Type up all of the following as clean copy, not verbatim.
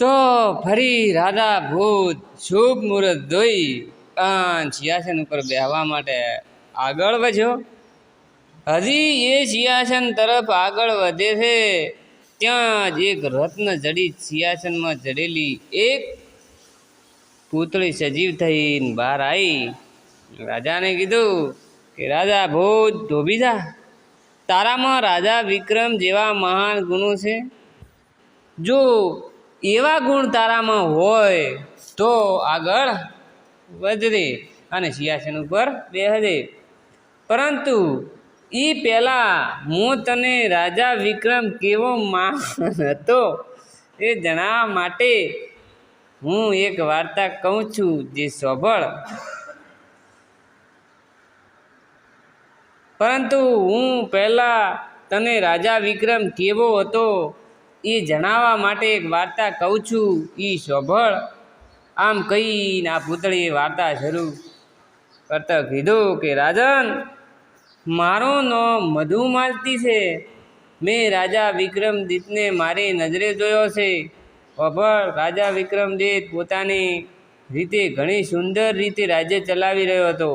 તો ફરી રાધા ભૂત શુભ મુહૂર્ત જોઈ સિંહાસન ઉપર બેહવા માટે આગળ વધ્યો. હજી એ સિંહાસન તરફ આગળ વધે છે ત્યાં જ એક રત્ન જડિત સિંહાસનમાં જડેલી એક પૂતળી સજીવ થઈને બહાર આવી. રાજાને કીધું કે રાજા ભૂત ધોબી જા, તારામાં રાજા વિક્રમ જેવા મહાન ગુણો છે. જો એવા ગુણ તારામાં હોય તો આગળ વધજે અને સિંહાસન ઉપર બેસજે. પરંતુ એ પહેલાં હું તને રાજા વિક્રમ કેવો મહાન હતો એ જણાવવા માટે હું એક વાર્તા કહું છું, જે સાંભળ. પરંતુ હું પહેલાં તને રાજા વિક્રમ કેવો હતો એ જણાવવા માટે એક વાર્તા કહું છું, એ સાંભળ. આમ કહીને આ પૂતળીએ વાર્તા શરૂ કરતા કીધું કે રાજન, મારું નામ મધુમાલતી છે. મેં રાજા વિક્રમદીતને મારી નજરે જોયો છે. સાંભળ, રાજા વિક્રમદીત પોતાની રીતે ઘણી સુંદર રીતે રાજ્ય ચલાવી રહ્યો હતો.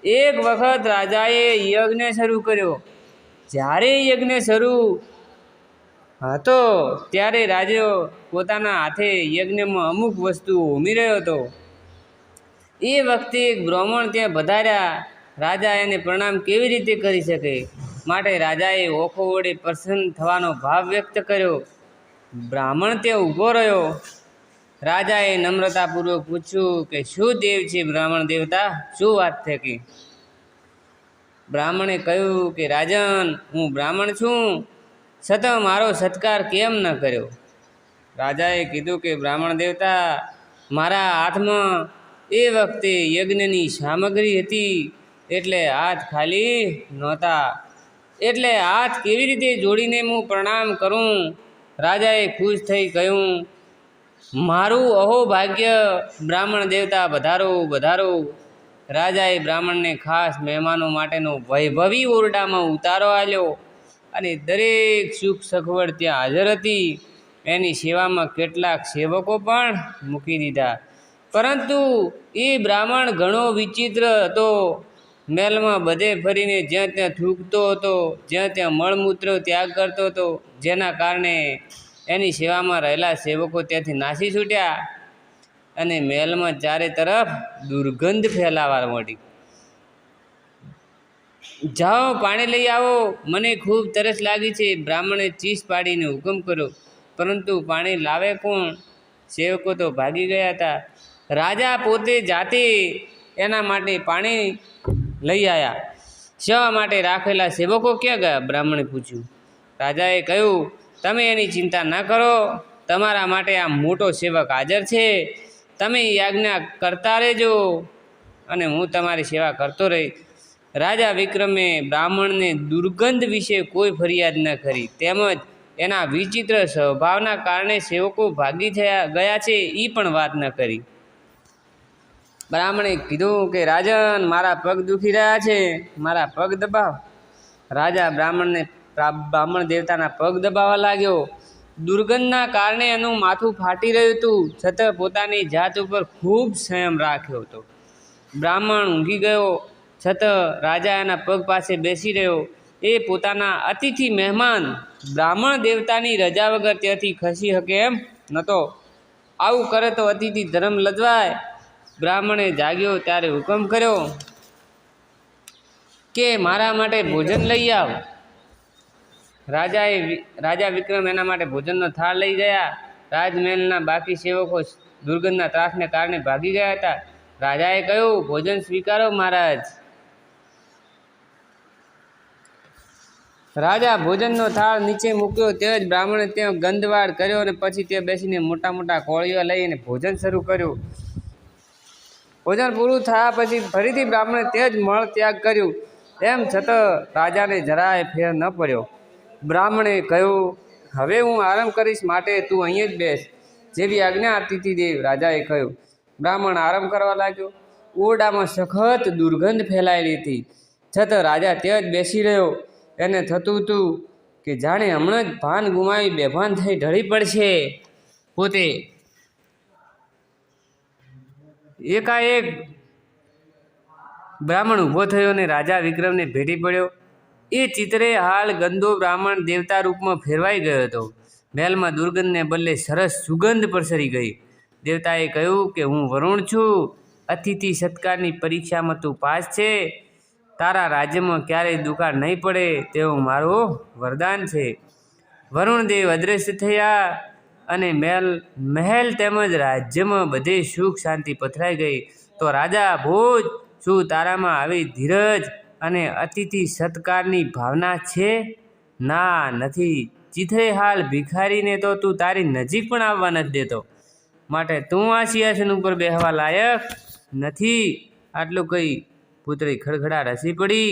એક વખત રાજાએ યજ્ઞ શરૂ કર્યો. જ્યારે યજ્ઞ શરૂ હતો ત્યારે રાજા પોતાના હાથે યજ્ઞમાં અમુક વસ્તુ ઉમી રહ્યો હતો. એ વખતે એક બ્રાહ્મણ ત્યાં પધાર્યા. રાજા એને પ્રણામ કેવી રીતે કરી શકે, માટે રાજાએ ઓખો વડે પ્રસન્ન થવાનો ભાવ વ્યક્ત કર્યો. બ્રાહ્મણ ત્યાં ઊભો રહ્યો. રાજાએ નમ્રતાપૂર્વક પૂછ્યું કે શું દેવ છે બ્રાહ્મણ દેવતા, શું વાત છે કે? બ્રાહ્મણે કહ્યું કે રાજન, હું બ્રાહ્મણ છું, છતાં મારો સત્કાર કેમ ન કર્યો? રાજાએ કીધું કે બ્રાહ્મણ દેવતા, મારા હાથમાં એ વખતે યજ્ઞની સામગ્રી હતી, એટલે હાથ ખાલી નહોતા, એટલે હાથ કેવી રીતે જોડીને હું પ્રણામ કરું? રાજાએ ખુશ થઈ કહ્યું, મારું અહોભાગ્ય બ્રાહ્મણ દેવતા, પધારો પધારો. રાજાએ બ્રાહ્મણને ખાસ મહેમાનો માટેનો વૈભવી ઓરડામાં ઉતારો આપ્યો અને દરેક સુખ સગવડ ત્યાં હાજર હતી. એની સેવામાં કેટલાક સેવકો પણ મૂકી દીધા. પરંતુ એ બ્રાહ્મણ ઘણો વિચિત્ર હતો. મહેલમાં બધે ફરીને જ્યાં ત્યાં થૂંકતો હતો, જ્યાં ત્યાં મળમૂત્ર ત્યાગ કરતો હતો, જેના કારણે એની સેવામાં રહેલા સેવકો ત્યાંથી નાસી છૂટ્યા અને મહેલમાં ચારે તરફ દુર્ગંધ ફેલાવા માંડી. જાઓ, પાણી લઈ આવો, મને ખૂબ તરસ લાગી છે. બ્રાહ્મણે ચીસ પાડીને હુકમ કર્યો. પરંતુ પાણી લાવે કોણ? સેવકો તો ભાગી ગયા હતા. રાજા પોતે જાતે એના માટે પાણી લઈ આવ્યા. શા માટે રાખેલા સેવકો ક્યાં ગયા? બ્રાહ્મણે પૂછ્યું. રાજાએ કહ્યું, તમે એની ચિંતા ન કરો, તમારા માટે આ મોટો સેવક હાજર છે. તમે આજ્ઞા કરતા રહેજો અને હું તમારી સેવા કરતો રહીશ. રાજા વિક્રમે બ્રાહ્મણને દુર્ગંધ વિશે કોઈ ફરિયાદ ન કરી, તેમજ એના વિચિત્ર સ્વભાવના કારણે સેવકો ભાગી ગયા છે એ પણ વાત ન કરી. બ્રાહ્મણે કીધું કે રાજન, મારા પગ દુખી રહ્યા છે, મારા પગ દબાવ. રાજા બ્રાહ્મણ દેવતાના પગ દબાવવા લાગ્યો. દુર્ગંધના કારણે એનું માથું ફાટી રહ્યું હતું, છતાં પોતાની જાત ઉપર ખૂબ સંયમ રાખ્યો હતો. બ્રાહ્મણ ઊંઘી ગયો, છતાં રાજા એના પગ પાસે બેસી રહ્યો. એ પોતાના અતિથિ મહેમાન બ્રાહ્મણ દેવતાની રજા વગર ત્યાંથી ખસી શકે એમ નહોતો. આવું કરે તો અતિથિ ધર્મ લજવાય. બ્રાહ્મણે જાગ્યો ત્યારે હુકમ કર્યો કે મારા માટે ભોજન લઈ આવ. રાજા વિક્રમ એના માટે ભોજનનો થાળ લઈ ગયા. રાજમહેલના બાકી સેવકો દુર્ગંધના ત્રાસને કારણે ભાગી ગયા હતા. રાજાએ કહ્યું, ભોજન સ્વીકારો મહારાજ. રાજા ભોજનનો થાળ નીચે મૂક્યો. તે જ બ્રાહ્મણે ત્યાં ગંધવાડ કર્યો અને પછી તે બેસીને મોટા મોટા કોળીઓ લઈને ભોજન શરૂ કર્યું. ભોજન પૂરું થયા પછી ફરીથી બ્રાહ્મણે તે જ મળ ત્યાગ કર્યું. તેમ છતાં રાજાને જરાય ફેર ન પડ્યો. બ્રાહ્મણે કહ્યું, હવે હું આરામ કરીશ, માટે તું અહીં જ બેસ, જેવી આજ્ઞા અતિથિદેવ. રાજાએ કહ્યું. બ્રાહ્મણ આરામ કરવા લાગ્યો. ઓરડામાં સખત દુર્ગંધ ફેલાયેલી હતી, છતાં રાજા ત્યાં જ બેસી રહ્યો. એને થતું હતું કે જાણે હમણાં જ ભાન ગુમાવી બેભાન થઈ ઢળી પડશે. પોતે એકાએક બ્રાહ્મણ ઊભો થયો અને રાજા વિક્રમને ભેટી પડ્યો. એ ચિત્રે હાલ ગંદો બ્રાહ્મણ દેવતા રૂપમાં ફેરવાઈ ગયો હતો. મહેલમાં દુર્ગંધને બદલે સરસ સુગંધ પ્રસરી ગઈ. દેવતાએ કહ્યું કે હું વરુણ છું. અતિથિ સત્કારની પરીક્ષામાં તું પાસ છે. તારા રાજ્યમાં ક્યારેય દુકાળ નહીં પડે તેવું મારું વરદાન છે. વરુણદેવ અદૃશ્ય થયા અને મહેલ તેમજ રાજ્યમાં બધે સુખ શાંતિ પથરાઈ ગઈ. તો રાજા ભોજ, શું તારામાં આવી ધીરજ અને અતિથિ સત્કારની ભાવના છે? ના, નથી. ચિત્રે હાલ ભિખારીને તો તું તારી નજીક પણ આવવા નથી દેતો, માટે તું આ સિંહાસન ઉપર બેહવા લાયક નથી. આટલું કહી પુતળી ખડખડાટ હસી પડી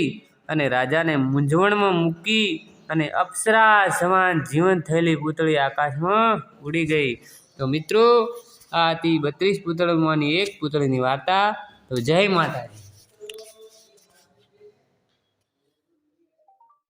અને રાજાને મૂંઝવણમાં મૂકી અને અપ્સરા સમાન જીવન થયેલી પુતળી આકાશમાં ઉડી ગઈ. તો મિત્રો, આ હતી 32 પુતળીઓમાંની એક પુતળીની વાર્તા. તો જય માતાજી.